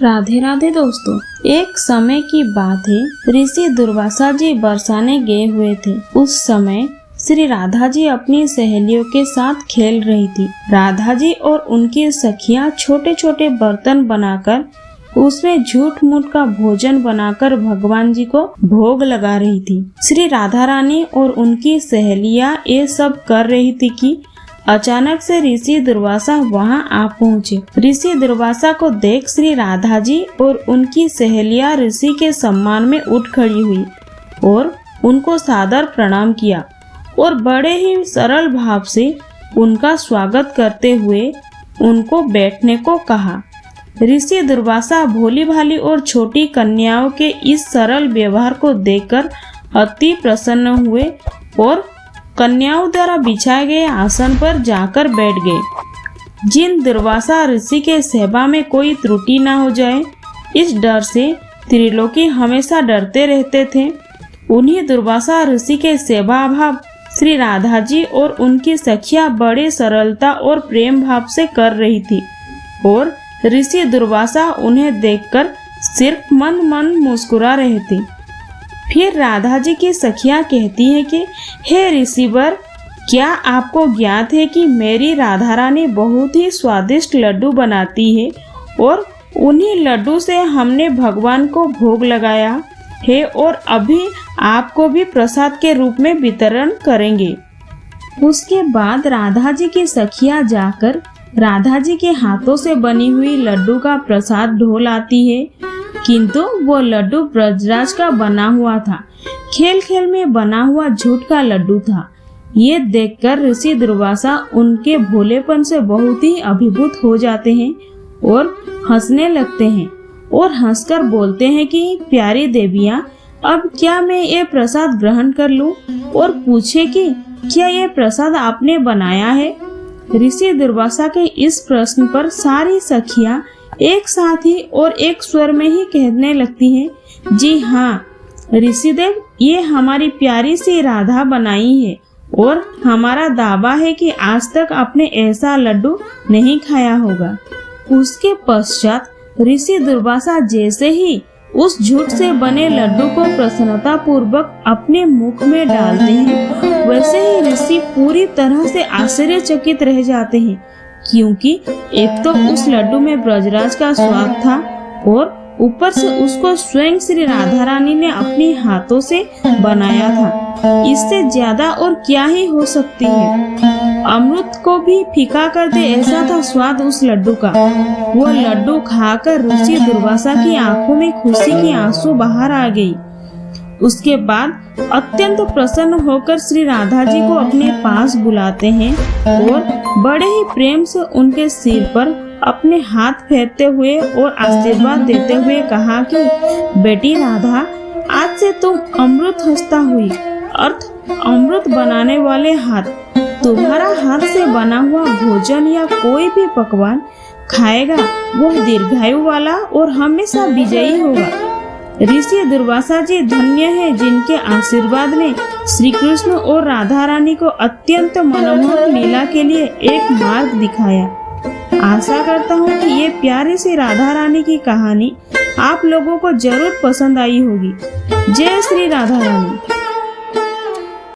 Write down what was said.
राधे राधे दोस्तों, एक समय की बात है। ऋषि दुर्वासा जी बरसाने गए हुए थे। उस समय श्री राधा जी अपनी सहेलियों के साथ खेल रही थी। राधा जी और उनकी सखियां छोटे छोटे बर्तन बनाकर उसमें झूठ मूठ का भोजन बनाकर भगवान जी को भोग लगा रही थी। श्री राधा रानी और उनकी सहेलियां ये सब कर रही थी कि अचानक से ऋषि दुर्वासा वहां आ पहुँचे। ऋषि दुर्वासा को देख श्री राधा जी और उनकी सहेलियां ऋषि के सम्मान में उठ खड़ी हुई और उनको सादर प्रणाम किया और बड़े ही सरल भाव से उनका स्वागत करते हुए उनको बैठने को कहा। ऋषि दुर्वासा भोली भाली और छोटी कन्याओं के इस सरल व्यवहार को देखकर अति प्रसन्न हुए और कन्याओं द्वारा बिछाए गए आसन पर जाकर बैठ गए। जिन दुर्वासा ऋषि के सेवा में कोई त्रुटि न हो जाए, इस डर से त्रिलोकी हमेशा डरते रहते थे, उन्हीं दुर्वासा ऋषि के सेवा भाव श्री राधा जी और उनकी सखियां बड़े सरलता और प्रेम भाव से कर रही थी और ऋषि दुर्वासा उन्हें देखकर सिर्फ मन मन मुस्कुरा रहे थे। फिर राधा जी की सखियां कहती हैं कि हे ऋषिवर, क्या आपको ज्ञात है कि मेरी राधा रानी बहुत ही स्वादिष्ट लड्डू बनाती है और उन्हीं लड्डू से हमने भगवान को भोग लगाया है और अभी आपको भी प्रसाद के रूप में वितरण करेंगे। उसके बाद राधा जी की सखियां जाकर राधा जी के हाथों से बनी हुई लड्डू का प्रसाद ढो लाती है, किंतु वो लड्डू ब्रजराज का बना हुआ था। खेल खेल में बना हुआ झूठ का लड्डू था। ये देखकर ऋषि दुर्वासा उनके भोलेपन से बहुत ही अभिभूत हो जाते हैं और हंसने लगते हैं और हंसकर बोलते हैं कि प्यारी देवियां, अब क्या मैं ये प्रसाद ग्रहण कर लूं? और पूछे कि क्या ये प्रसाद आपने बनाया है? ऋषि दुर्वासा के इस प्रश्न पर सारी सखियां एक साथ ही और एक स्वर में ही कहने लगती हैं, जी हाँ ऋषिदेव, ये हमारी प्यारी सी राधा बनाई है और हमारा दावा है कि आज तक आपने ऐसा लड्डू नहीं खाया होगा। उसके पश्चात ऋषि दुर्वासा जैसे ही उस झूठ से बने लड्डू को प्रसन्नता पूर्वक अपने मुख में डालते हैं, वैसे ही ऋषि पूरी तरह से आश्चर्यचकित रह जाते हैं, क्योंकि एक तो उस लड्डू में ब्रजराज का स्वाद था और ऊपर से उसको स्वयं श्री राधा रानी ने अपने हाथों से बनाया था। इससे ज्यादा और क्या ही हो सकती है। अमृत को भी फीका कर दे ऐसा था स्वाद उस लड्डू का। वो लड्डू खाकर ऋषि दुर्वासा की आंखों में खुशी की आंसू बाहर आ गई। उसके बाद अत्यंत प्रसन्न होकर श्री राधा जी को अपने पास बुलाते हैं और बड़े ही प्रेम से उनके सिर पर अपने हाथ फेरते हुए और आशीर्वाद देते हुए कहा कि बेटी राधा, आज से तुम अमृत हस्ता हुई, अर्थ अमृत बनाने वाले हाथ। तुम्हारा हाथ से बना हुआ भोजन या कोई भी पकवान खाएगा वह दीर्घायु वाला और हमेशा विजयी होगा। ऋषि दुर्वासा जी धन्य है जिनके आशीर्वाद ने श्री कृष्ण और राधा रानी को अत्यंत मनमोहक लीला के लिए एक मार्ग दिखाया। आशा करता हूँ कि ये प्यारी सी राधा रानी की कहानी आप लोगों को जरूर पसंद आई होगी। जय श्री राधा रानी।